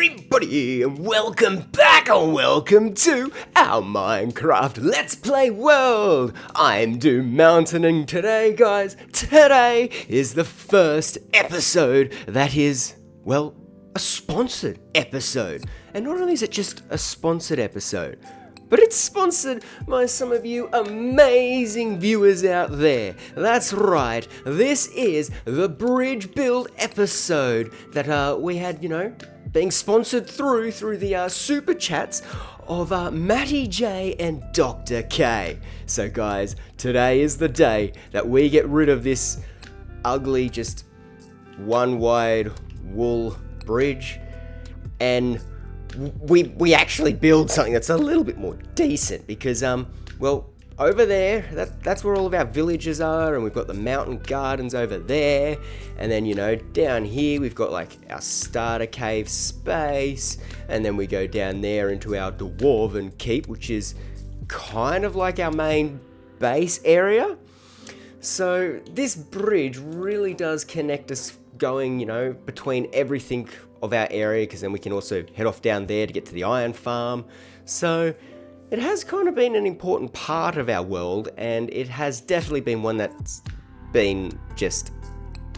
everybody, and welcome back or welcome to our Minecraft Let's Play world. I'm DueMountain, and today, guys, today is the first episode that is, well, a sponsored episode. And not only is it just a sponsored episode, but it's sponsored by some of you amazing viewers out there. That's right, this is the bridge build episode that we had, being sponsored through the super chats of Matty J and Dr. K. So guys, today is the day that we get rid of this ugly, just one wide wool bridge, and we actually build something that's a little bit more decent, because well, over there, that's where all of our villages are, and we've got the mountain gardens over there, and then down here we've got like our starter cave space, and then we go down there into our dwarven keep, which is kind of like our main base area. So this bridge really does connect us going between everything of our area, because then we can also head off down there to get to the iron farm. So it has kind of been an important part of our world, and it has definitely been one that's been just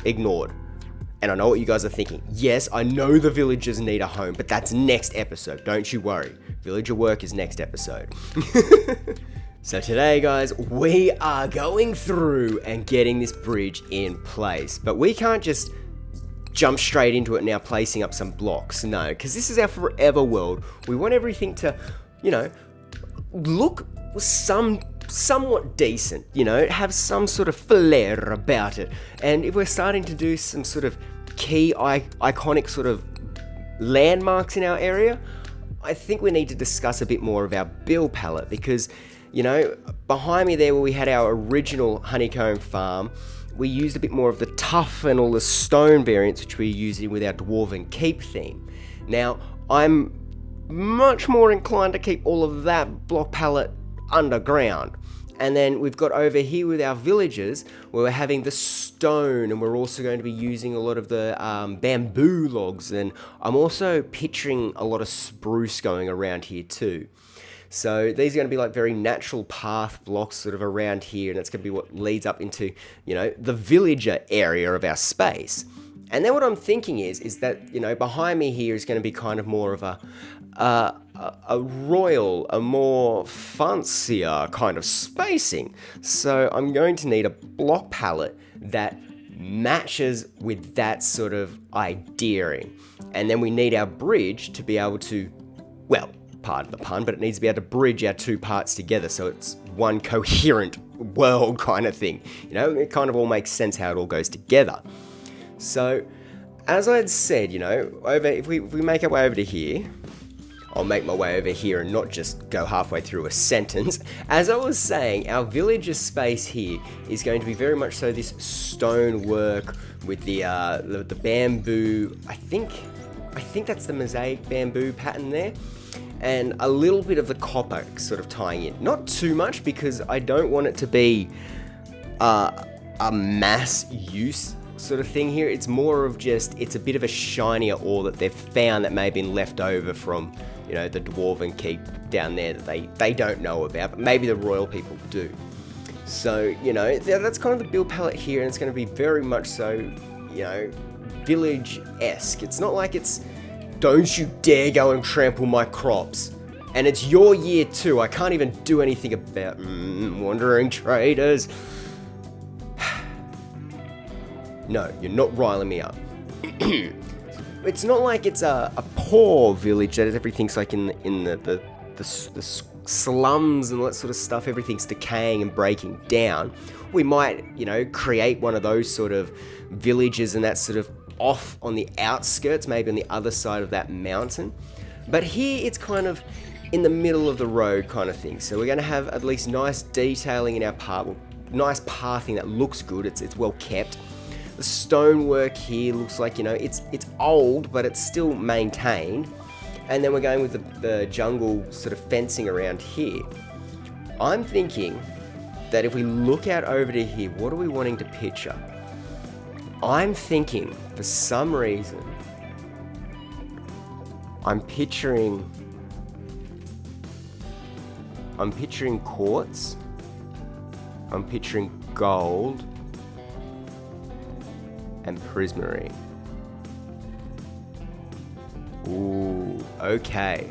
ignored. And I know what you guys are thinking. Yes, I know the villagers need a home, but that's next episode. Don't you worry. Villager work is next episode. So today, guys, we are going through and getting this bridge in place. But we can't just jump straight into it now, placing up some blocks. No, because this is our forever world. We want everything to, look somewhat decent, have some sort of flair about it. And if we're starting to do some sort of key iconic sort of landmarks in our area, I think we need to discuss a bit more of our build palette, because behind me there, where we had our original honeycomb farm, we used a bit more of the tough and all the stone variants, which we're using with our dwarven keep theme. Now, I'm much more inclined to keep all of that block palette underground. And then we've got over here with our villagers, where we're having the stone, and we're also going to be using a lot of the bamboo logs, and I'm also picturing a lot of spruce going around here too. So these are going to be like very natural path blocks sort of around here, and it's going to be what leads up into, the villager area of our space. And then what I'm thinking is that, behind me here is going to be kind of more of a royal, a more fancier kind of spacing. So I'm going to need a block palette that matches with that sort of ideaing. And then we need our bridge to be able to, well, pardon the pun, but it needs to be able to bridge our two parts together so it's one coherent world kind of thing. It kind of all makes sense how it all goes together. So, as I had said, if we make our way over to here, I'll make my way over here and not just go halfway through a sentence. As I was saying, our villager space here is going to be very much so this stonework with the bamboo. I think that's the mosaic bamboo pattern there, and a little bit of the copper sort of tying in. Not too much, because I don't want it to be a mass use sort of thing here. It's more of just, it's a bit of a shinier ore that they've found that may have been left over from, the dwarven keep down there that they don't know about, but maybe the royal people do. So, that's kind of the build palette here, and it's going to be very much so, village-esque. It's not like it's, don't you dare go and trample my crops. And it's your year too. I can't even do anything about wandering traders. No, you're not riling me up. It's not like it's a poor village that everything's like in the slums and all that sort of stuff. Everything's decaying and breaking down. We might, create one of those sort of villages, and that's sort of off on the outskirts, maybe on the other side of that mountain. But here it's kind of in the middle of the road kind of thing. So we're going to have at least nice detailing in our path, nice pathing that looks good. It's well kept. The stonework here looks like, it's old, but it's still maintained. And then we're going with the jungle sort of fencing around here. I'm thinking that if we look out over to here, what are we wanting to picture? I'm thinking, for some reason, I'm picturing quartz. I'm picturing gold and prismarine. Ooh, okay.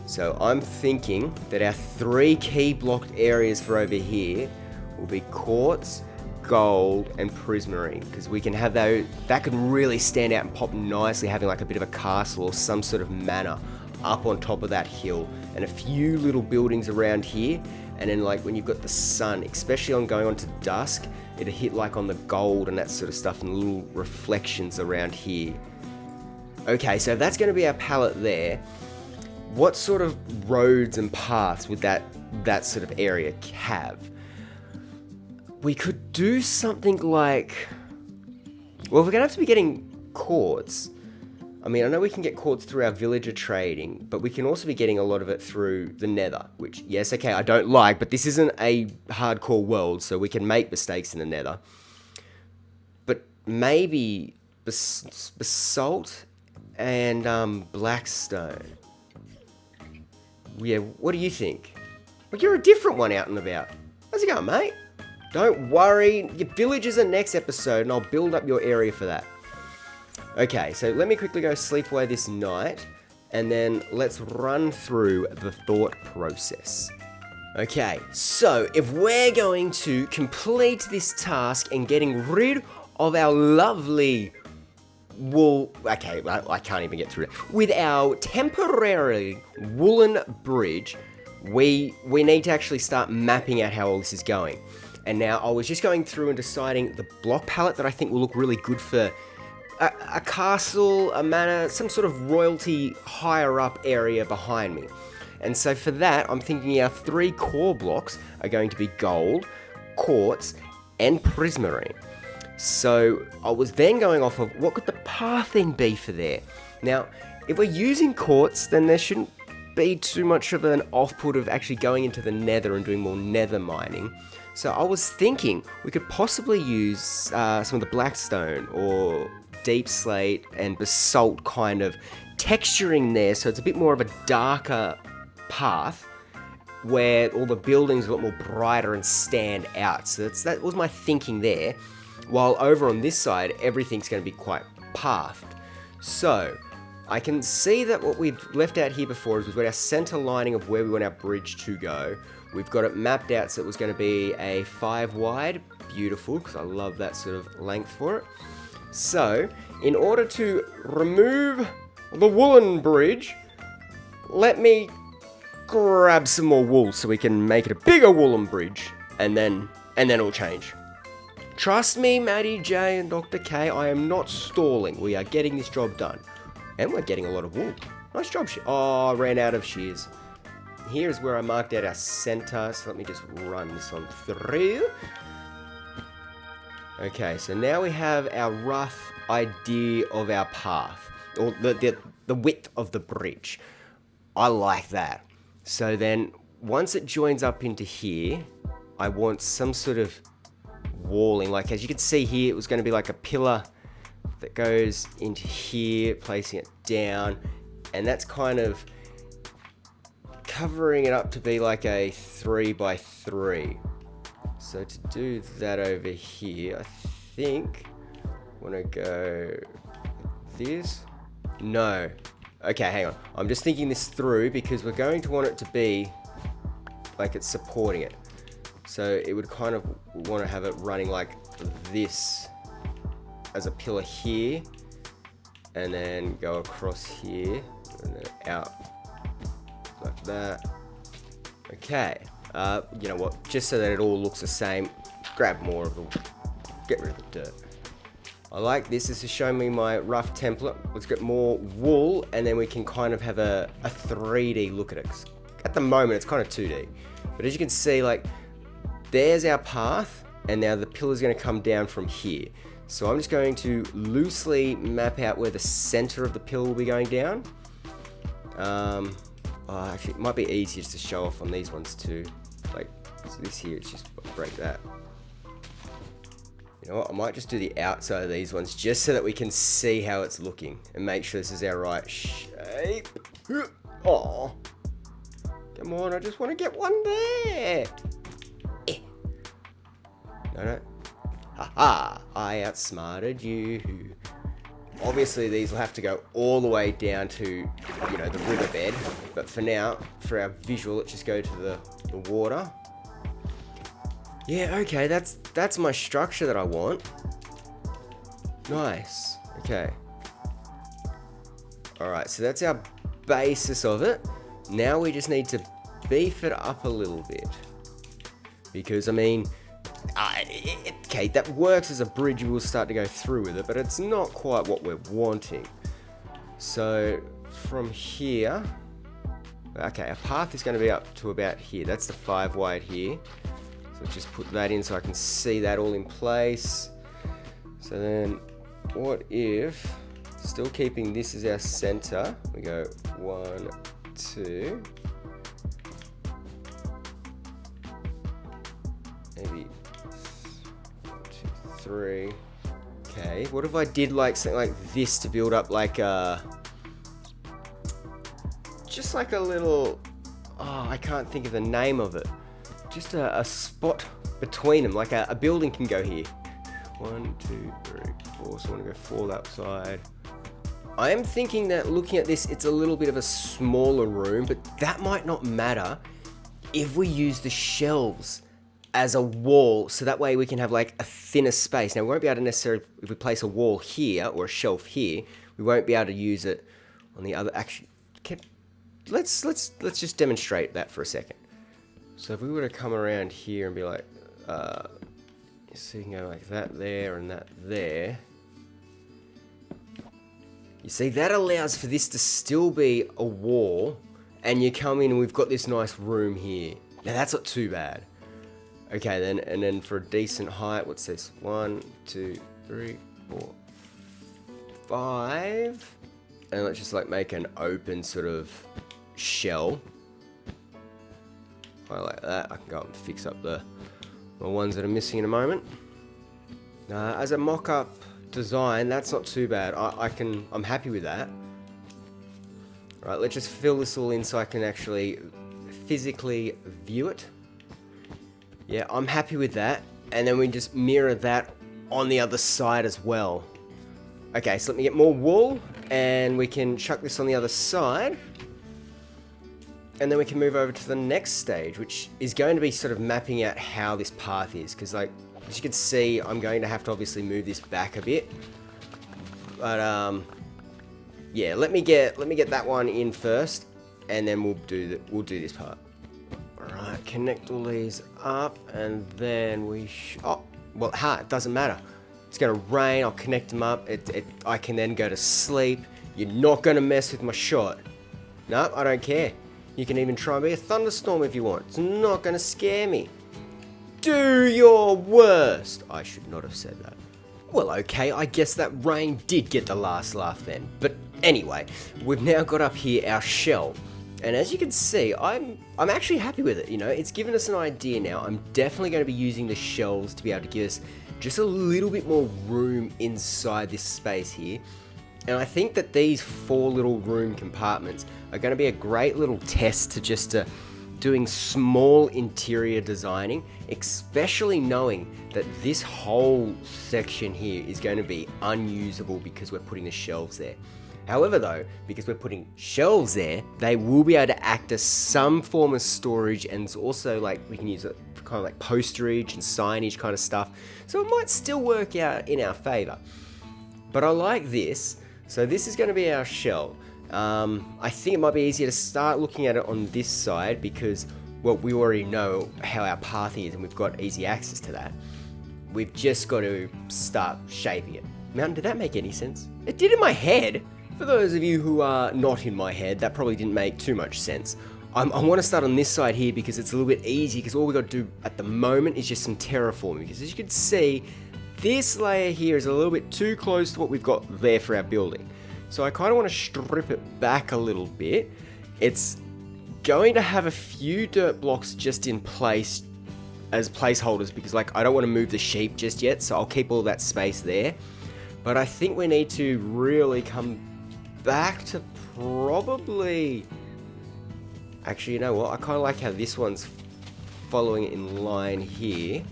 So I'm thinking that our 3 key blocked areas for over here will be quartz, gold, and prismarine, because we can have those, that can really stand out and pop nicely, having like a bit of a castle or some sort of manor up on top of that hill, and a few little buildings around here. And then like when you've got the sun, especially on going on to dusk, it'll hit like on the gold and that sort of stuff, and little reflections around here. Okay, so that's going to be our palette there. What sort of roads and paths would that sort of area have? We could do something like, well, we're going to have to be getting quartz. I mean, I know we can get quartz through our villager trading, but we can also be getting a lot of it through the nether, which, yes, okay, I don't like, but this isn't a hardcore world, so we can make mistakes in the nether. But maybe basalt and blackstone. Yeah, what do you think? Well, you're a different one out and about. How's it going, mate? Don't worry, your villagers are next episode, and I'll build up your area for that. Okay, so let me quickly go sleep away this night, and then let's run through the thought process. Okay, so if we're going to complete this task and getting rid of our lovely wool, okay, I can't even get through it. With our temporary woolen bridge, we need to actually start mapping out how all this is going. And now I was just going through and deciding the block palette that I think will look really good for a castle, a manor, some sort of royalty higher up area behind me. And so for that, I'm thinking our 3 core blocks are going to be gold, quartz, and prismarine. So I was then going off of what could the pathing be for there. Now, if we're using quartz, then there shouldn't be too much of an off-put of actually going into the nether and doing more nether mining. So I was thinking we could possibly use some of the blackstone or deep slate and basalt kind of texturing there, so it's a bit more of a darker path where all the buildings are a lot more brighter and stand out. So that was my thinking there. While over on this side, everything's going to be quite pathed. So I can see that what we've left out here before is we've got our center lining of where we want our bridge to go. We've got it mapped out so it was going to be a 5 wide. Beautiful, because I love that sort of length for it. So, in order to remove the woolen bridge, let me grab some more wool so we can make it a bigger woolen bridge, and then it'll change. Trust me, Maddie J and Dr. K, I am not stalling. We are getting this job done. And we're getting a lot of wool. Nice job. Oh, I ran out of shears. Here's where I marked out our center, so let me just run this on through. Okay, so now we have our rough idea of our path, or the width of the bridge. I like that. So then, once it joins up into here, I want some sort of walling. Like, as you can see here, it was going to be like a pillar that goes into here, placing it down, and that's kind of covering it up to be like a 3x3. So to do that over here, I think I want to go this. No. Okay, hang on. I'm just thinking this through because we're going to want it to be like it's supporting it. So it would kind of want to have it running like this as a pillar here, and then go across here, and then out like that. Okay. You know what? Just so that it all looks the same, grab more of the, get rid of the dirt. I like this. This is showing me my rough template. Let's get more wool, and then we can kind of have a 3D look at it. At the moment, it's kind of 2D. But as you can see, like, there's our path, and now the pillar's going to come down from here. So I'm just going to loosely map out where the center of the pillar will be going down. Actually, it might be easier just to show off on these ones too. Like, so this here, it's just break that. You know what, I might just do the outside of these ones just so that we can see how it's looking and make sure this is our right shape. Oh, come on, I just want to get one there. No. Haha, I outsmarted you. Obviously, these will have to go all the way down to, you know, the riverbed. But for now, for our visual, let's just go to the water. Yeah, okay, that's my structure that I want. Nice. Okay. Alright, so that's our basis of it. Now we just need to beef it up a little bit. Because, I mean, okay, that works as a bridge. We'll start to go through with it, but it's not quite what we're wanting. So, from here... Okay, our path is going to be up to about here. That's the 5 wide here. So let's just put that in so I can see that all in place. So then, what if, still keeping this as our center, we go 1, 2, maybe 1, 2, 3. Okay, what if I did like something like this to build up like a, just like a little, oh, I can't think of the name of it. Just a spot between them, like a building can go here. 1, 2, 3, 4, so I want to go 4 that side. I am thinking that looking at this, it's a little bit of a smaller room, but that might not matter if we use the shelves as a wall, so that way we can have like a thinner space. Now we won't be able to necessarily, if we place a wall here or a shelf here, we won't be able to use it on the other. Actually, let's just demonstrate that for a second. So if we were to come around here and be like, so you can go like that there and that there. You see, that allows for this to still be a wall, and you come in and we've got this nice room here. Now that's not too bad. Okay then, and then for a decent height, what's this? 1, 2, 3, 4, 5. And let's just like make an open sort of shell. I like that. I can go up and fix up the ones that are missing in a moment. As a mock-up design, that's not too bad. I'm happy with that. Right, let's just fill this all in so I can actually physically view it. Yeah, I'm happy with that. And then we just mirror that on the other side as well. Okay, so let me get more wool and we can chuck this on the other side. And then we can move over to the next stage, which is going to be sort of mapping out how this path is. Because like, as you can see, I'm going to have to obviously move this back a bit. But yeah, let me get that one in first, and then we'll do this part. All right, connect all these up, and then we oh, well, it doesn't matter. It's gonna rain. I'll connect them up. I can then go to sleep. You're not gonna mess with my shot. No, I don't care. You can even try and be a thunderstorm if you want. It's not gonna scare me. Do your worst. I should not have said that. Well, okay, I guess that rain did get the last laugh then. But anyway, we've now got up here our shell. And as you can see, I'm actually happy with it. You know, it's given us an idea now. I'm definitely going to be using the shelves to be able to give us just a little bit more room inside this space here. And I think that these 4 little room compartments are going to be a great little test to just doing small interior designing, especially knowing that this whole section here is going to be unusable because we're putting the shelves there. However though, because we're putting shelves there, they will be able to act as some form of storage, and it's also like we can use it for kind of like posterage and signage kind of stuff. So it might still work out in our favor. But I like this. So this is going to be our shell. I think it might be easier to start looking at it on this side because, well, we already know how our path is and we've got easy access to that. We've just got to start shaping it. Mountain, did that make any sense? It did in my head. For those of you who are not in my head, that probably didn't make too much sense. I want to start on this side here because it's a little bit easy, because all we've got to do at the moment is just some terraforming. Because as you can see, this layer here is a little bit too close to what we've got there for our building. So I kind of want to strip it back a little bit. It's going to have a few dirt blocks just in place as placeholders because like I don't want to move the sheep just yet, so I'll keep all that space there. But I think we need to really come back to probably... Actually, you know what? I kind of like how this one's following it in line here.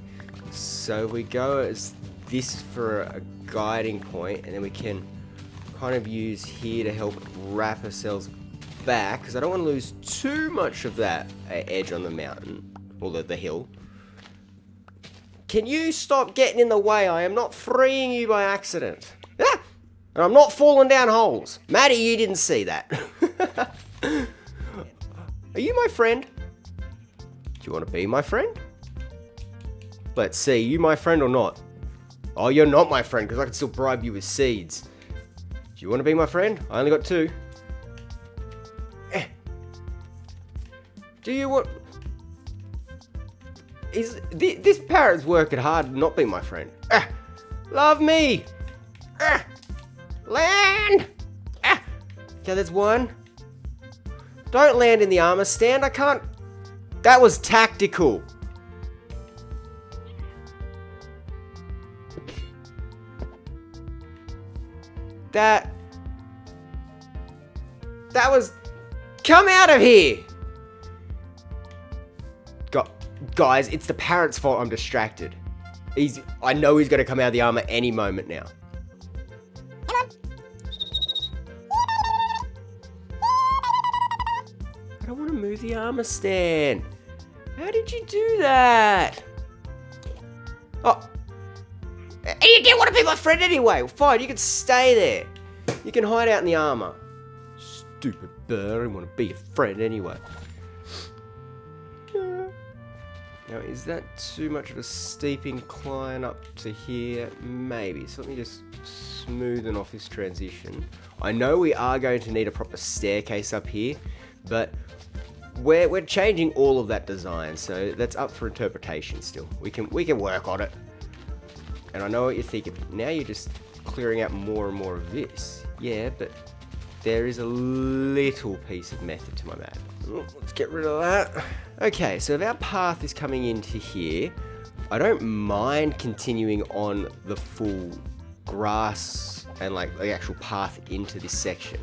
So we go as this for a guiding point, and then we can kind of use here to help wrap ourselves back, because I don't want to lose too much of that edge on the mountain, or the hill. Can you stop getting in the way? I am not freeing you by accident. Ah! And I'm not falling down holes. Maddie, you didn't see that. Are you my friend? Do you want to be my friend? Let's see, you my friend or not? Oh, you're not my friend, because I can still bribe you with seeds. Do you want to be my friend? I only got 2. Do you want... This parrot's working hard to not be my friend. Love me! Land! Okay, there's 1. Don't land in the armor stand, I can't... That was tactical. That was... Come out of here! Guys, it's the parrot's fault I'm distracted. I know he's going to come out of the armor any moment now. I don't want to move the armor stand. How did you do that? Oh. And you didn't want to be my friend anyway. Well, fine, you can stay there. You can hide out in the armor. Stupid bird, I didn't want to be a friend anyway. Now, is that too much of a steep incline up to here? Maybe. So let me just smoothen off this transition. I know we are going to need a proper staircase up here, but we're changing all of that design, so that's up for interpretation still. We can work on it. And I know what you're thinking. Now you're just clearing out more and more of this. Yeah, but there is a little piece of method to my madness. Let's get rid of that. Okay, so if our path is coming into here, I don't mind continuing on the full grass and like the actual path into this section.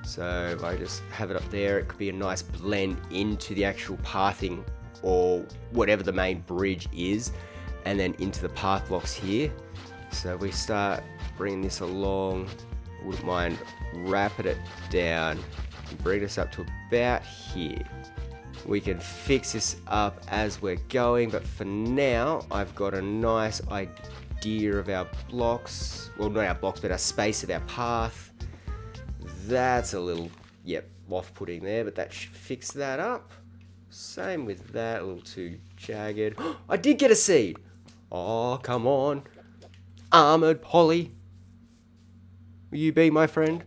So if I just have it up there, it could be a nice blend into the actual pathing or whatever the main bridge is, and then into the path blocks here. So we start bringing this along. Wouldn't mind wrapping it down and bring us up to about here. We can fix this up as we're going, but for now I've got a nice idea of our blocks. Well, not our blocks, but our space of our path. That's a little, off-putting there, but that should fix that up. Same with that, a little too jagged. I did get a seed. Oh, come on. Armored Polly. Will you be my friend?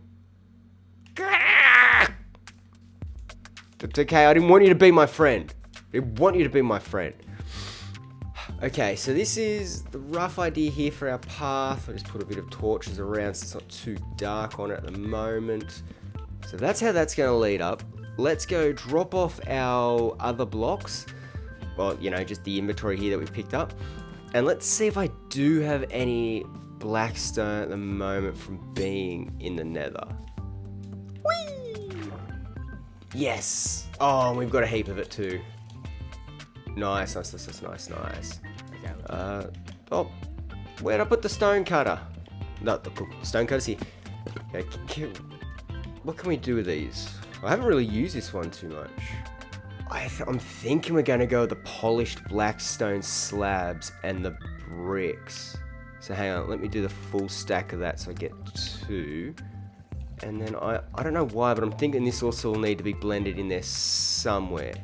It's okay, I didn't want you to be my friend. I want you to be my friend. Okay, so this is the rough idea here for our path. I'll just put a bit of torches around so it's not too dark on it at the moment. So that's how that's going to lead up. Let's go drop off our other blocks. Well, just the inventory here that we picked up. And let's see if I do have any black stone at the moment from being in the nether. Whee! Yes! Oh, and we've got a heap of it too. Nice. Oh, where'd I put the stone cutter? No, the stone cutter's here. Okay, what can we do with these? I haven't really used this one too much. I'm thinking we're going to go with the polished black stone slabs and the bricks. So hang on, let me do the full stack of that so I get 2. And then I don't know why, but I'm thinking this also will need to be blended in there somewhere.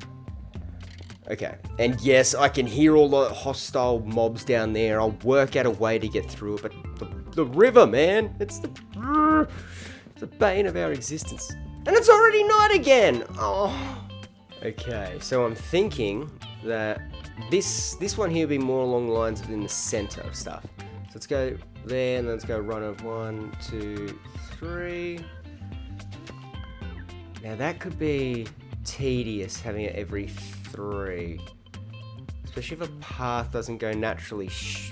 Okay, and yes, I can hear all the hostile mobs down there. I'll work out a way to get through it, but the river, man, it's the bane of our existence. And it's already night again! Oh. Okay, so I'm thinking that this one here will be more along the lines of in the center of stuff. So let's go there, and then let's go run of 1, 2, 3. Now that could be tedious having it every 3. Especially if a path doesn't go naturally.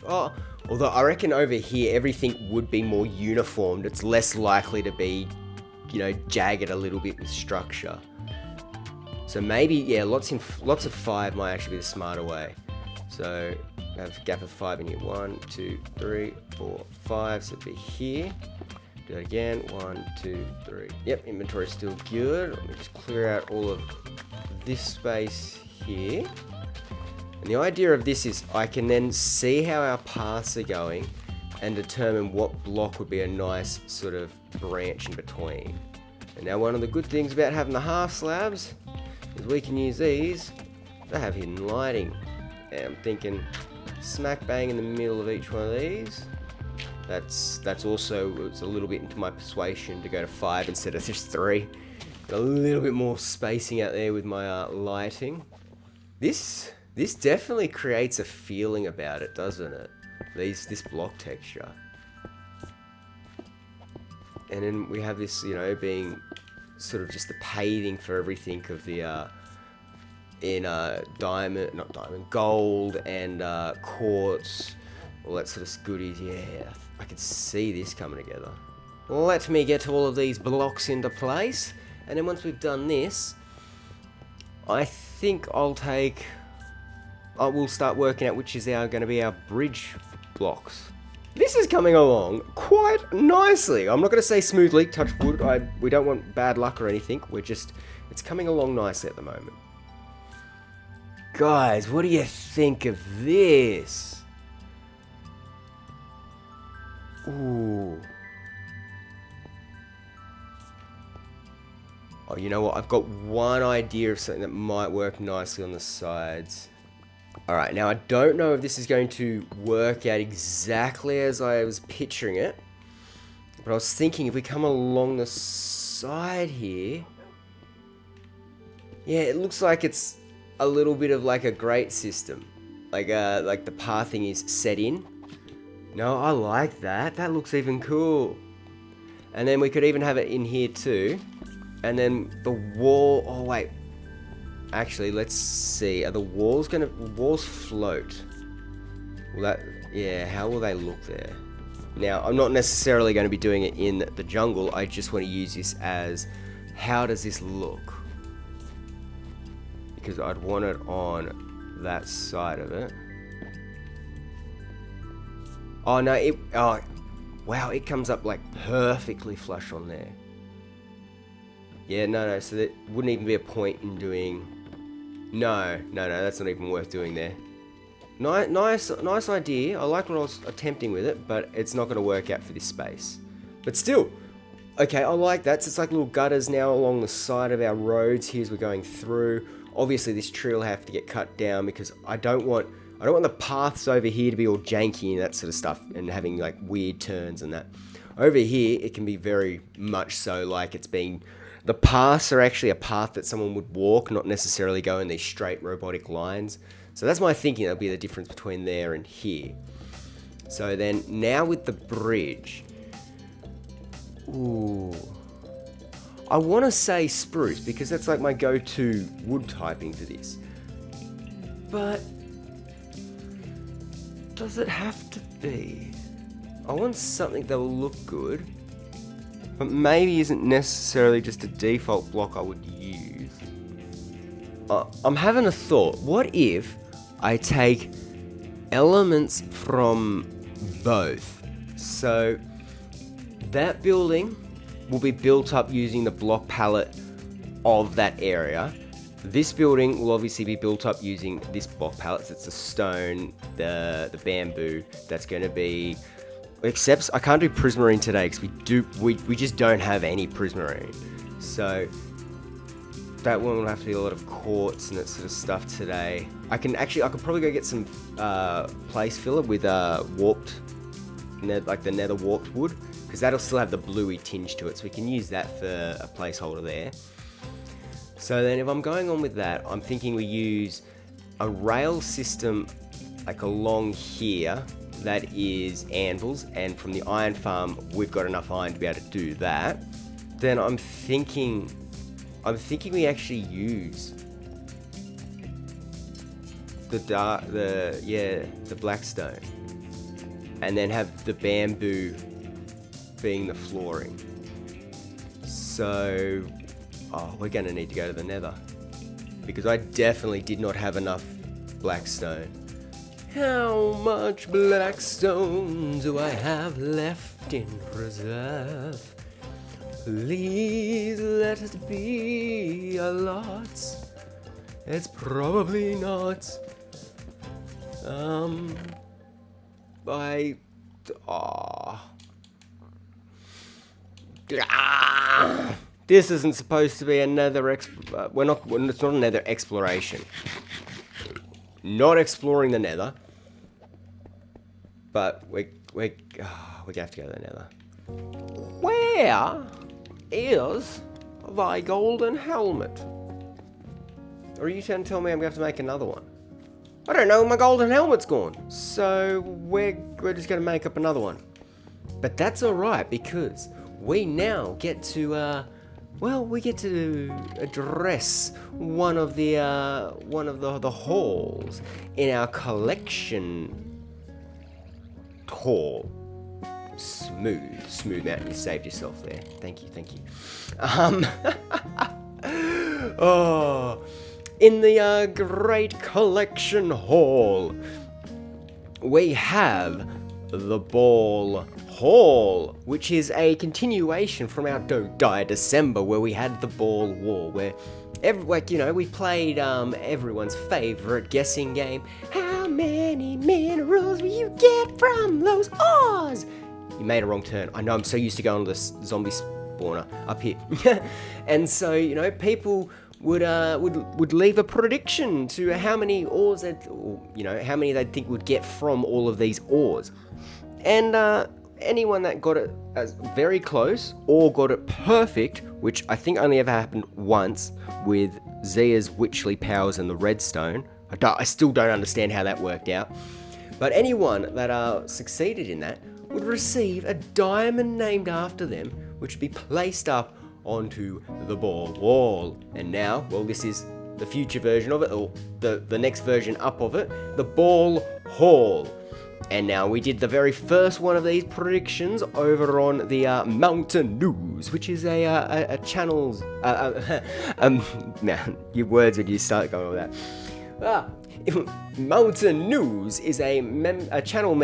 Although I reckon over here everything would be more uniformed. It's less likely to be, you know, jagged a little bit with structure. So maybe, yeah, lots of 5 might actually be the smarter way. So have a gap of 5 in here. 1, 2, 3, 4, 5. So it'd be here. Do it again. 1, 2, 3. Yep, inventory is still good. Let me just clear out all of this space here. And the idea of this is I can then see how our paths are going and determine what block would be a nice sort of branch in between. And now one of the good things about having the half slabs is we can use these to have hidden lighting. And I'm thinking smack bang in the middle of each one of these. That's also, it's a little bit into my persuasion to go to 5 instead of just 3. Got a little bit more spacing out there with my lighting. This definitely creates a feeling about it, doesn't it? This block texture. And then we have this, you know, being sort of just the paving for everything of the gold and quartz, all that sort of goodies. Yeah, I can see this coming together. Let me get all of these blocks into place, and then once we've done this, I think we'll start working out which is going to be our bridge blocks. This is coming along quite nicely. I'm not going to say smoothly, touch wood. We don't want bad luck or anything. It's coming along nicely at the moment. Guys, what do you think of this? Ooh. Oh, you know what? I've got one idea of something that might work nicely on the sides. Alright, now I don't know if this is going to work out exactly as I was picturing it. But I was thinking if we come along the side here... Yeah, it looks like it's a little bit of like a grate system. Like the pathing is set in. No, I like that. That looks even cool. And then we could even have it in here too. And then the wall... Oh, wait. Actually, let's see. Are the walls float? Yeah, how will they look there? Now, I'm not necessarily going to be doing it in the jungle. I just want to use this as, how does this look? Because I'd want it on that side of it. Oh, no, wow, it comes up like perfectly flush on there. Yeah, no, so there wouldn't even be a point in doing... No, that's not even worth doing there. Nice idea. I like what I was attempting with it, but it's not going to work out for this space. But still, okay, I like that. So it's like little gutters now along the side of our roads here as we're going through. Obviously, this tree will have to get cut down because I don't want the paths over here to be all janky and that sort of stuff and having like weird turns and that. Over here, it can be very much so like it's being... The paths are actually a path that someone would walk, not necessarily go in these straight robotic lines. So that's my thinking. That'll be the difference between there and here. So then now with the bridge. Ooh. I want to say spruce because that's like my go-to wood typing for this. But does it have to be? I want something that will look good. But maybe isn't necessarily just a default block I would use. I'm having a thought. What if I take elements from both? So that building will be built up using the block palette of that area. This building will obviously be built up using this block palette. So it's the stone, the bamboo. That's going to be... Except I can't do prismarine today because we just don't have any prismarine. So that one will have to be a lot of quartz and that sort of stuff today. I could probably go get some place filler with warped, like the nether warped wood, because that'll still have the bluey tinge to it. So we can use that for a placeholder there. So then if I'm going on with that, I'm thinking we use a rail system like along here. That is anvils, and from the iron farm we've got enough iron to be able to do that. Then I'm thinking we actually use the black stone, and then have the bamboo being the flooring. So, we're gonna need to go to the nether, because I definitely did not have enough black stone. How much black stone do I have left in reserve? Please let it be a lot. It's probably not. This isn't supposed to be another it's not another exploration. Not exploring the nether. But we're gonna have to go to the nether. Where is thy golden helmet? Or are you trying to tell me I'm going to have to make another one? I don't know, my golden helmet's gone. So we're just going to make up another one. But that's alright, because we now get to, we get to address one of the halls in our collection hall. Smooth Mountain, you saved yourself there. Thank you. In the Great Collection Hall, we have the Ball Hall, which is a continuation from our Don't Die December, where we had the Ball Wall, where we played everyone's favorite guessing game. How many minerals will you get from those ores? You made a wrong turn. I know, I'm so used to going to this zombie spawner up here. And so, people would leave a prediction to how many ores how many they'd think would get from all of these ores. And anyone that got it as very close or got it perfect, which I think only ever happened once with Zia's witchly powers and the redstone. I still don't understand how that worked out. But anyone that succeeded in that would receive a diamond named after them, which would be placed up onto the Ball Wall. And now, this is the future version of it, or the next version up of it, the Ball Hall. And now we did the very first one of these predictions over on the Mountain News, which is a channel's man, your words when you start going with that. Mountain News is a channel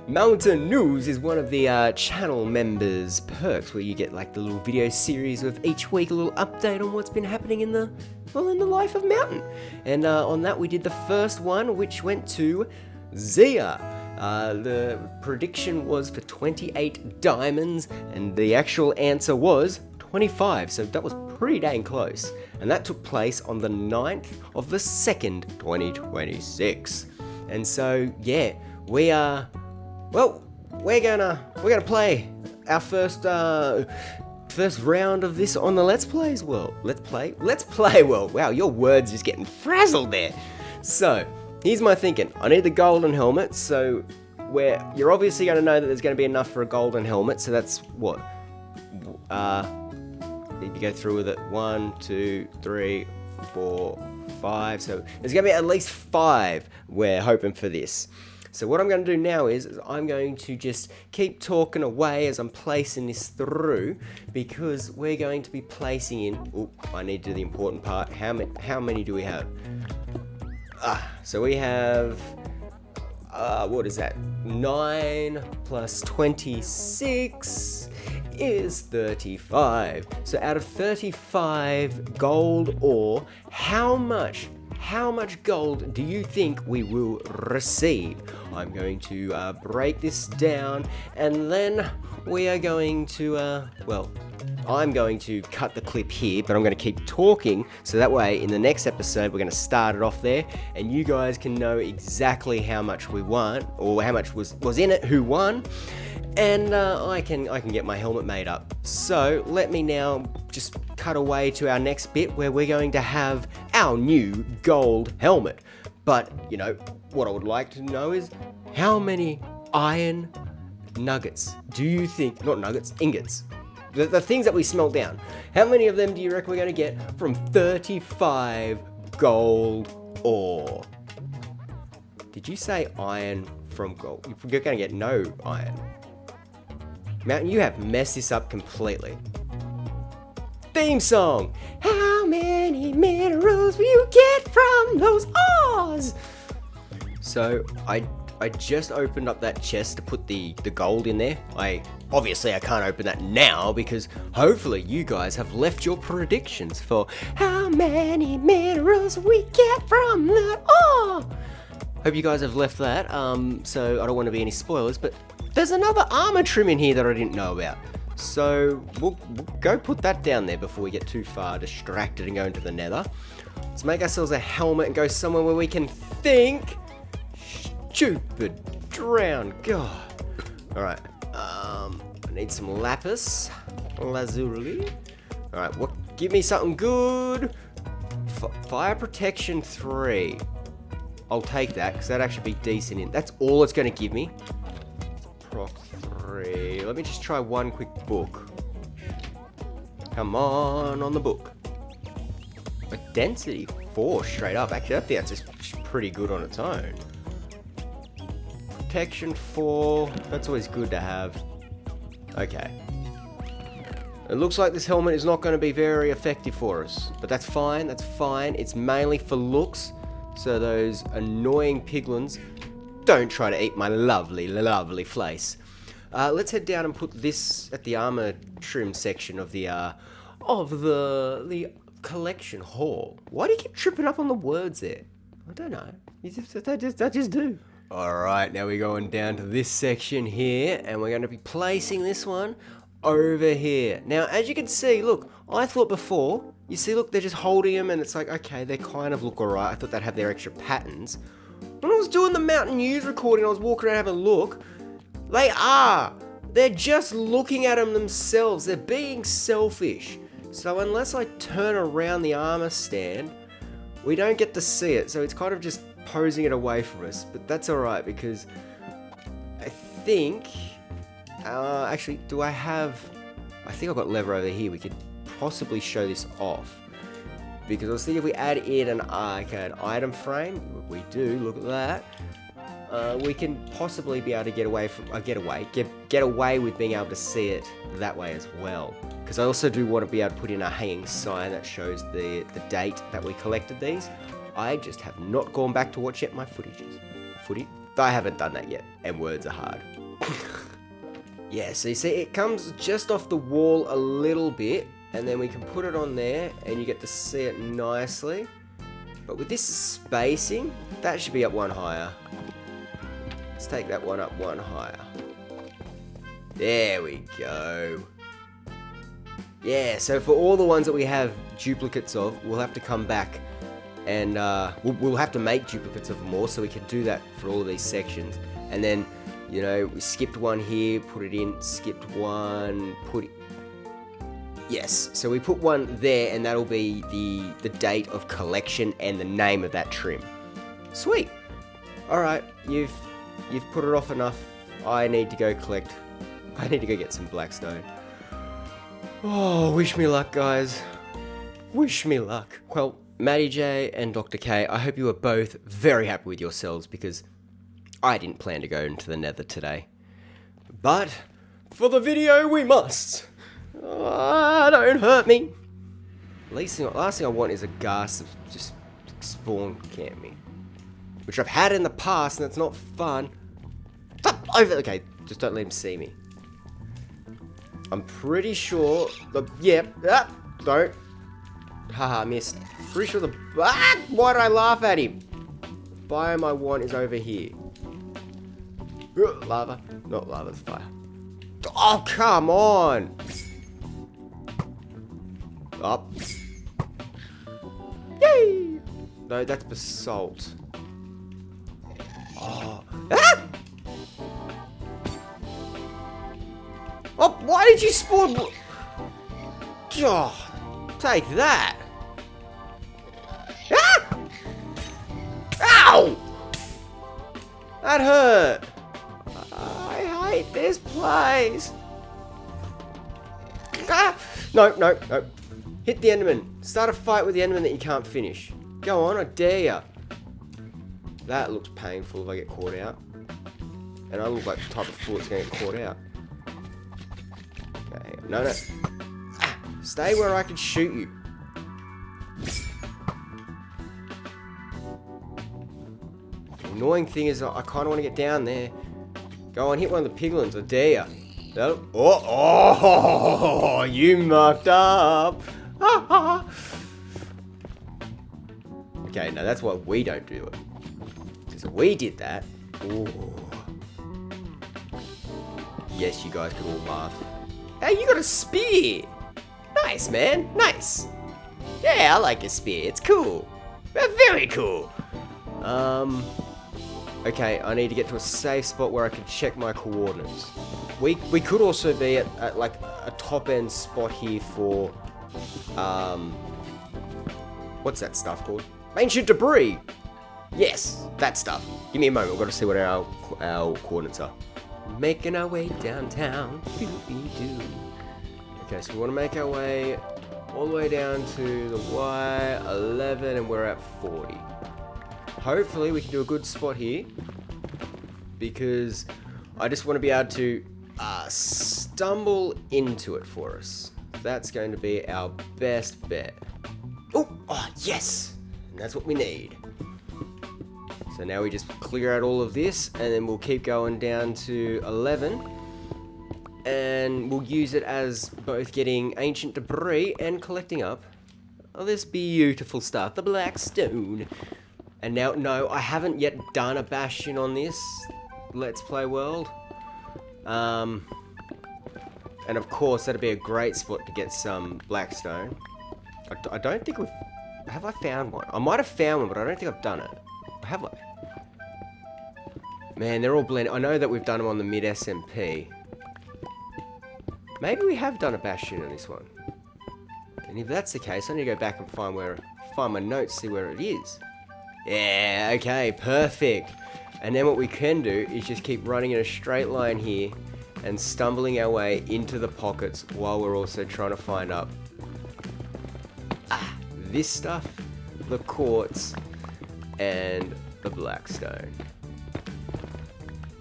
Mountain News is one of the channel members' perks, where you get like the little video series with each week a little update on what's been happening in the life of Mountain. And on that we did the first one, which went to Zia. The prediction was for 28 diamonds, and the actual answer was 25, so that was pretty dang close. And that took place on the 9th of the 2nd, 2026. And so, yeah, we're gonna play our first round of this on the Let's Play world. Wow, your words just getting frazzled there. So, here's my thinking. I need the golden helmet, so you're obviously going to know that there's going to be enough for a golden helmet, so that's what? Need to go through with it. 1, 2, 3, 4, 5. So there's going to be at least 5 we're hoping for this. So what I'm going to do now is I'm going to just keep talking away as I'm placing this through, because we're going to be placing in... I need to do the important part. How many do we have? So we have... what is that? 9 plus 26 is 35. So out of 35 gold ore, how much gold do you think we will receive? I'm going to break this down, and then we are going to, I'm going to cut the clip here, but I'm going to keep talking, so that way in the next episode we're going to start it off there, and you guys can know exactly how much we won, or how much was in it, who won, and I can get my helmet made up. So let me now just cut away to our next bit, where we're going to have our new gold helmet. But, what I would like to know is, how many iron nuggets do you think, not nuggets, ingots, the things that we smelt down, how many of them do you reckon we're going to get from 35 gold ore? Did you say iron from gold? You're going to get no iron. Mountain, you have messed this up completely. Theme song. How many minerals will you get from those ores? So I just opened up that chest to put the gold in there. Obviously I can't open that now because hopefully you guys have left your predictions for how many minerals we get from that ore. Hope you guys have left that. So I don't want to be any spoilers, but there's another armor trim in here that I didn't know about. So we'll go put that down there before we get too far distracted and go into the nether. Let's make ourselves a helmet and go somewhere where we can think. Stupid drown, God. Alright, I need some lapis lazuli. Alright, give me something good. Fire protection 3. I'll take that because that'd actually be decent. That's all it's going to give me. Proc 3. Let me just try one quick book. Come on the book. A density 4 straight up. Actually, I think that's just pretty good on its own. Protection 4. That's always good to have. Okay. It looks like this helmet is not going to be very effective for us. But that's fine. That's fine. It's mainly for looks. So those annoying piglins don't try to eat my lovely, lovely face. Let's head down and put this at the armor trim section of the collection hall. Why do you keep tripping up on the words there? I don't know. I just do. Alright, now we're going down to this section here, and we're going to be placing this one over here. Now, as you can see, look, I thought before, you see, look, they're just holding them, and it's like, okay, they kind of look alright. I thought they'd have their extra patterns. When I was doing the Mountain News recording, I was walking around having a look. They are. They're just looking at them themselves. They're being selfish. So unless I turn around the armor stand, we don't get to see it. So it's kind of just posing it away from us. But that's alright because I think... actually, do I have... I think I've got lever over here. We could possibly show this off. Because I was thinking if we add in an arcade item frame, we do, look at that. We can possibly be able to get away from get away with being able to see it that way as well. Because I also do want to be able to put in a hanging sign that shows the date that we collected these. I just have not gone back to watch yet my footages. I haven't done that yet, and words are hard. Yeah, so you see, it comes just off the wall a little bit, and then we can put it on there, and you get to see it nicely. But with this spacing, that should be up one higher. Let's take that one up one higher. There we go. Yeah, so for all the ones that we have duplicates of, we'll have to come back and we'll have to make duplicates of more, so we can do that for all of these sections. And then, you know, we skipped one here, put it in, skipped one, put it... Yes, so we put one there, and that'll be the date of collection and the name of that trim. Sweet. Alright, you've put it off enough. I need to go get some blackstone. Oh, wish me luck, guys. Wish me luck. Well, Matty J and Dr. K, I hope you are both very happy with yourselves, because I didn't plan to go into the nether today. But for the video, we must. Don't hurt me. Last thing I want is a ghast to just spawn camp me, which I've had in the past, and it's not fun. Stop over. Okay, just don't let him see me. I'm pretty sure don't. Haha, missed. Pretty sure why did I laugh at him? The biome I want is over here. Lava, not lava, it's fire. Oh, come on. Up. Yay! No, that's basalt. Oh. Ah! Oh, why did you spawn? Oh, take that. Ah! Ow! That hurt. I hate this place. Ah! No. Hit the Enderman. Start a fight with the Enderman that you can't finish. Go on, I dare ya. That looks painful if I get caught out. And I look like the type of fool that's going to get caught out. Okay, no. Ah, stay where I can shoot you. The annoying thing is I kind of want to get down there. Go on, hit one of the piglins, I dare you. Oh, you mucked up. Okay, now that's why we don't do it. Because if we did that, ooh. Yes, you guys could all laugh. Hey, you got a spear. Nice, man. Nice. Yeah, I like your spear. It's cool. Very cool. Okay, I need to get to a safe spot where I can check my coordinates. We could also be at like a top end spot here for what's that stuff called? Ancient debris. Yes, that stuff. Give me a moment. We've got to see what our coordinates are. Making our way downtown. Okay, so we want to make our way all the way down to the Y11 and we're at 40. Hopefully we can do a good spot here because I just want to be able to stumble into it for us. That's going to be our best bet. Oh, yes! And that's what we need. So now we just clear out all of this and then we'll keep going down to 11 and we'll use it as both getting ancient debris and collecting up this beautiful stuff, the black stone. And now, no, I haven't yet done a bastion on this Let's Play world. And of course, that'd be a great spot to get some blackstone. I don't think we've... Have I found one? I might have found one, but I don't think I've done it. Have I? Man, they're all blended. I know that we've done them on the mid SMP. Maybe we have done a bastion on this one. And if that's the case, I need to go back and find my notes, see where it is. Yeah, okay, perfect. And then what we can do is just keep running in a straight line here and stumbling our way into the pockets while we're also trying to find up this stuff, the quartz, and the blackstone.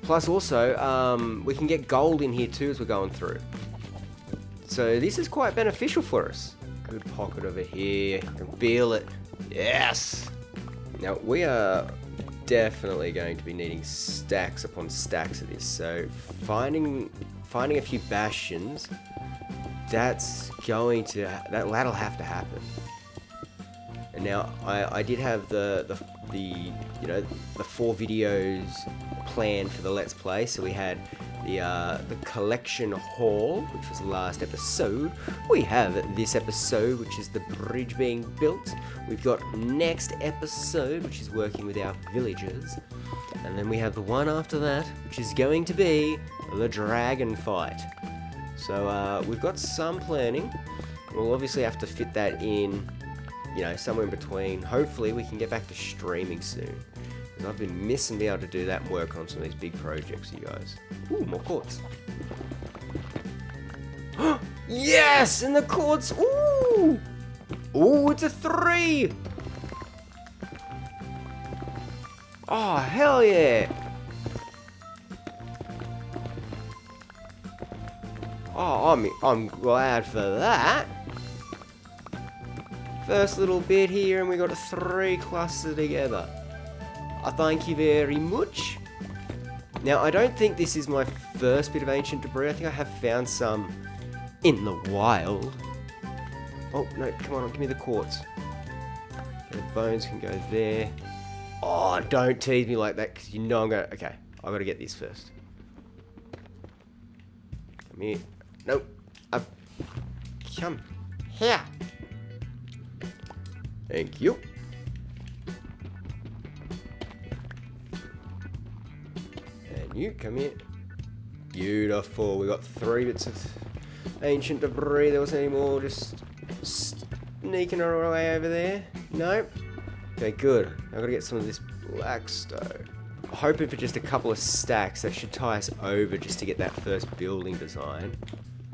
Plus also, we can get gold in here too as we're going through. So this is quite beneficial for us. Good pocket over here, I can feel it. Yes! Now we are definitely going to be needing stacks upon stacks of this. So finding a few bastions, that'll have to happen. And now I did have the 4 videos planned for the Let's Play. So we had the collection haul, which was the last episode. We have this episode, which is the bridge being built. We've got next episode, which is working with our villagers. And then we have the one after that, which is going to be the dragon fight. So we've got some planning. We'll obviously have to fit that in, somewhere in between. Hopefully we can get back to streaming soon. Because I've been missing being able to do that and work on some of these big projects, you guys. Ooh, more quartz. Yes! And the quartz! Ooh! Ooh, it's a 3! Oh, hell yeah! Oh, I'm glad for that. First little bit here and we got a 3 cluster together. I thank you very much. Now, I don't think this is my first bit of ancient debris. I think I have found some in the wild. Oh, no, come on, give me the quartz. The bones can go there. Oh, don't tease me like that, because I'm gonna... Okay, I gotta get this first. Come here. Nope. Come here. Thank you. And you, come here. Beautiful. We got 3 bits of ancient debris. There wasn't any more just sneaking our way over there. Nope. Okay, good. I've got to get some of this blackstone. I'm hoping for just a couple of stacks. That should tie us over just to get that first building design.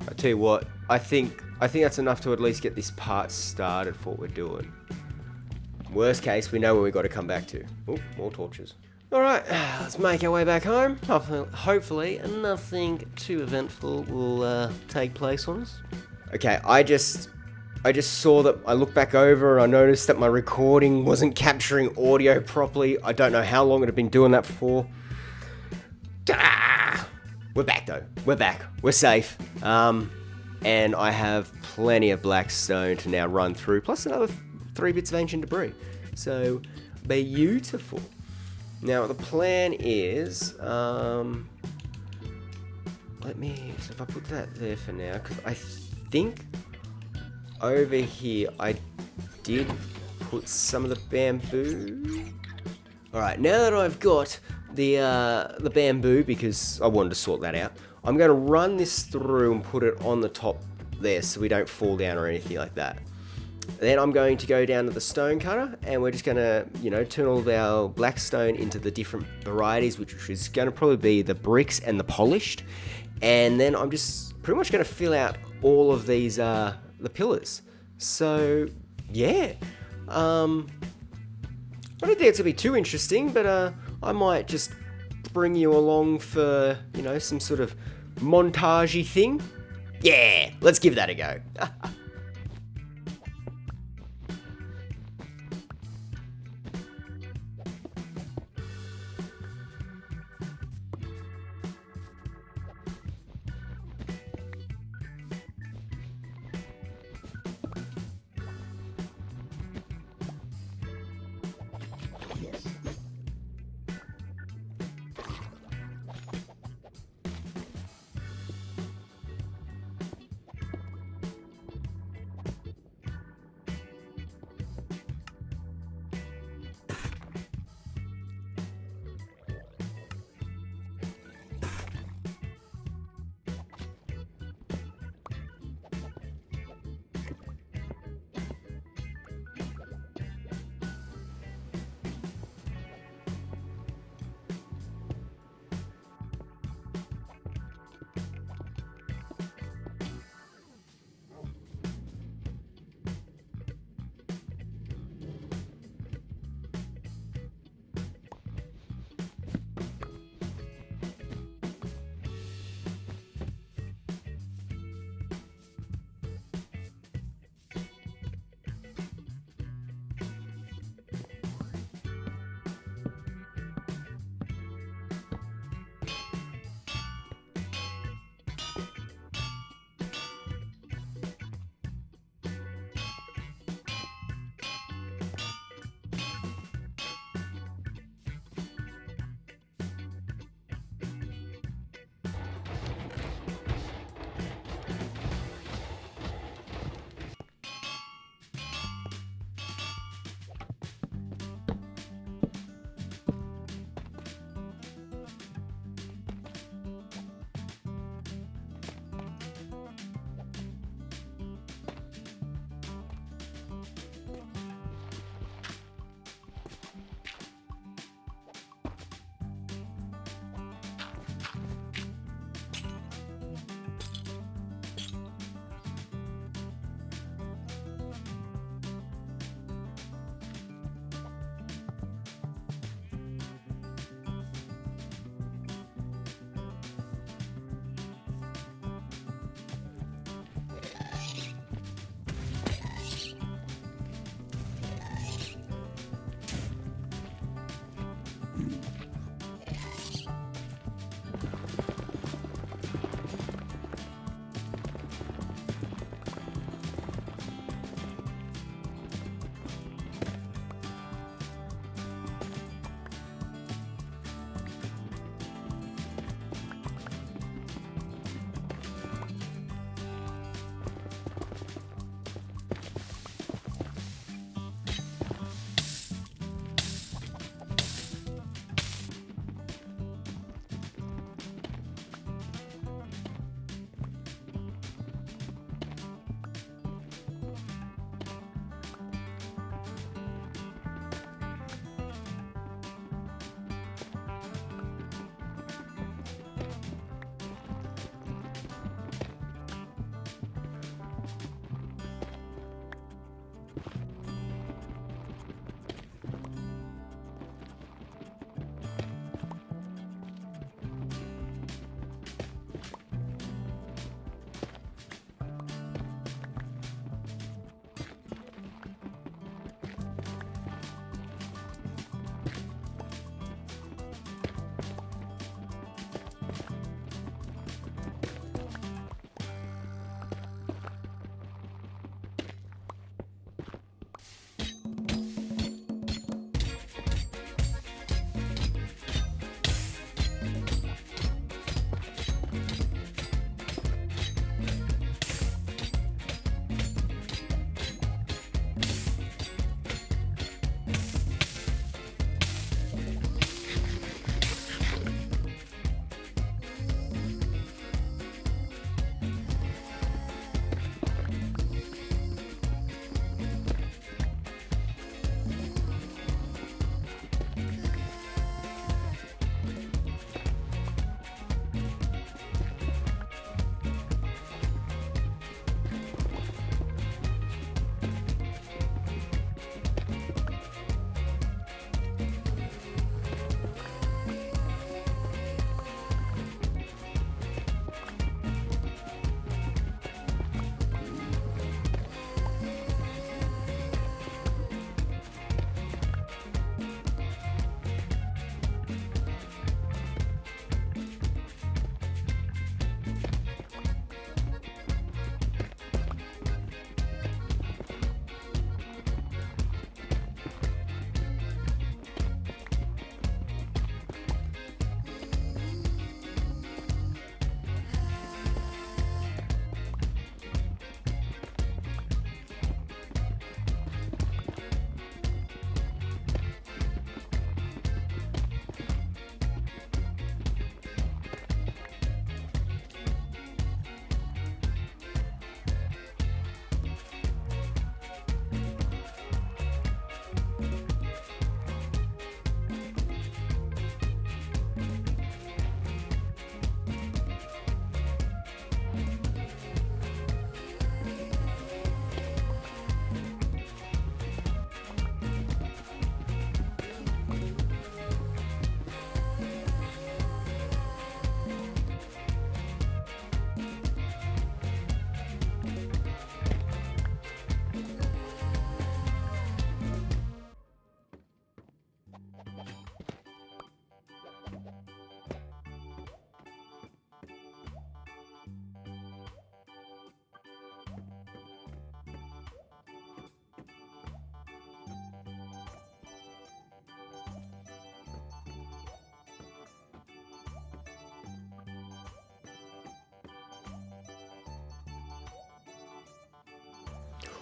I tell you what, I think that's enough to at least get this part started for what we're doing. Worst case, we know where we got to come back to. Oh, more torches. All right, let's make our way back home. Hopefully, nothing too eventful will take place on us. Okay, I just saw that. I looked back over and I noticed that my recording wasn't capturing audio properly. I don't know how long it had been doing that for. We're back though. We're back. We're safe. And I have plenty of black stone to now run through, plus another 3 bits of ancient debris. So beautiful. Now the plan is, so if I put that there for now, because I think over here I did put some of the bamboo. All right, now that I've got the bamboo, because I wanted to sort that out, I'm going to run this through and put it on the top there so we don't fall down or anything like that. Then I'm going to go down to the stone cutter and we're just going to, turn all of our black stone into the different varieties, which is going to probably be the bricks and the polished. And then I'm just pretty much going to fill out all of these, the pillars. So, yeah. I don't think it's going to be too interesting, but I might just bring you along for, some sort of montagey thing. Yeah, let's give that a go.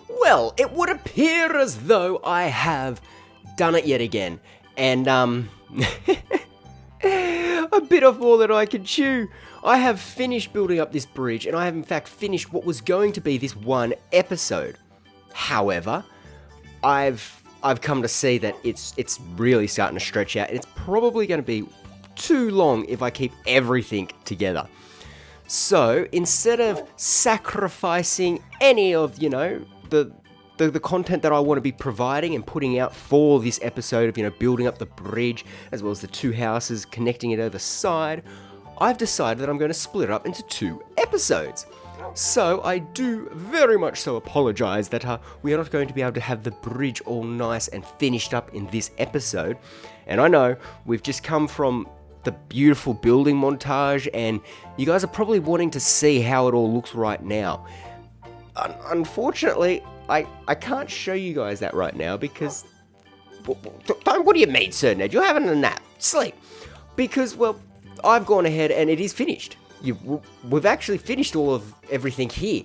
Well, it would appear as though I have done it yet again. And, a bit off more than I can chew. I have finished building up this bridge, and I have in fact finished what was going to be this one episode. However, I've come to see that it's really starting to stretch out, and it's probably going to be too long if I keep everything together. So instead of sacrificing any of, the content that I want to be providing and putting out for this episode of, building up the bridge, as well as the two houses, connecting it over the side, I've decided that I'm going to split it up into 2 episodes. So I do very much so apologize that we are not going to be able to have the bridge all nice and finished up in this episode. And I know we've just come from the beautiful building montage, and you guys are probably wanting to see how it all looks right now. Unfortunately, I can't show you guys that right now because... What do you mean, Sir Ned? You're having a nap. Sleep. Because, well, I've gone ahead and it is finished. We've actually finished all of everything here.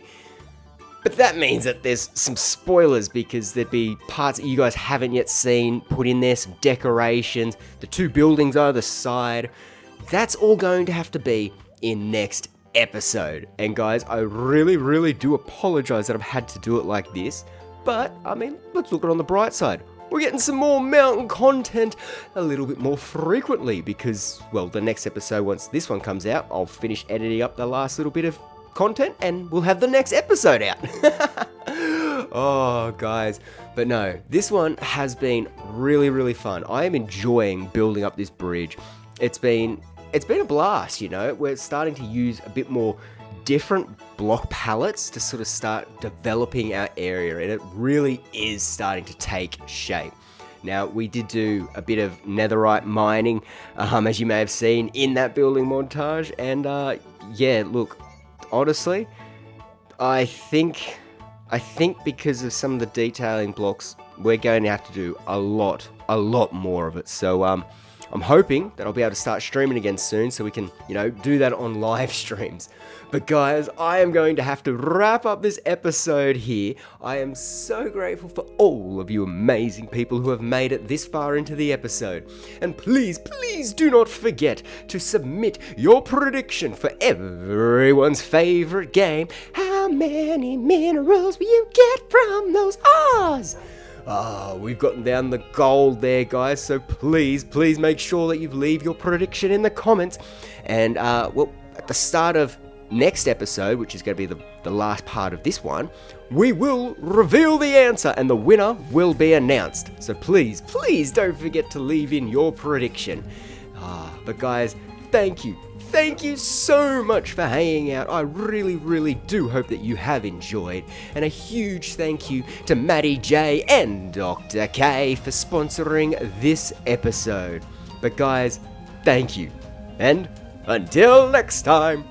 But that means that there's some spoilers because there'd be parts that you guys haven't yet seen put in there, some decorations, the 2 buildings either side. That's all going to have to be in next episode. And guys, I really, really do apologize that I've had to do it like this. But, I mean, let's look at it on the bright side. We're getting some more mountain content a little bit more frequently because, well, the next episode, once this one comes out, I'll finish editing up the last little bit of content and we'll have the next episode out. Oh, guys. But no, this one has been really, really fun. I am enjoying building up this bridge. It's been a blast, We're starting to use a bit more different block palettes to sort of start developing our area, and it really is starting to take shape. Now, we did do a bit of netherite mining, as you may have seen in that building montage, and yeah, look, honestly, I think because of some of the detailing blocks, we're going to have to do a lot more of it. So I'm hoping that I'll be able to start streaming again soon so we can, do that on live streams. But guys, I am going to have to wrap up this episode here. I am so grateful for all of you amazing people who have made it this far into the episode. And please, please do not forget to submit your prediction for everyone's favorite game. How many minerals will you get from those Oz? We've gotten down the gold there, guys, so please make sure that you leave your prediction in the comments. And, well, at the start of next episode, which is going to be the last part of this one, we will reveal the answer and the winner will be announced. So please don't forget to leave in your prediction. But guys, thank you so much for hanging out. I really do hope that you have enjoyed. And a huge thank you to Maddie J and Dr. K for sponsoring this episode. But guys, thank you. And until next time.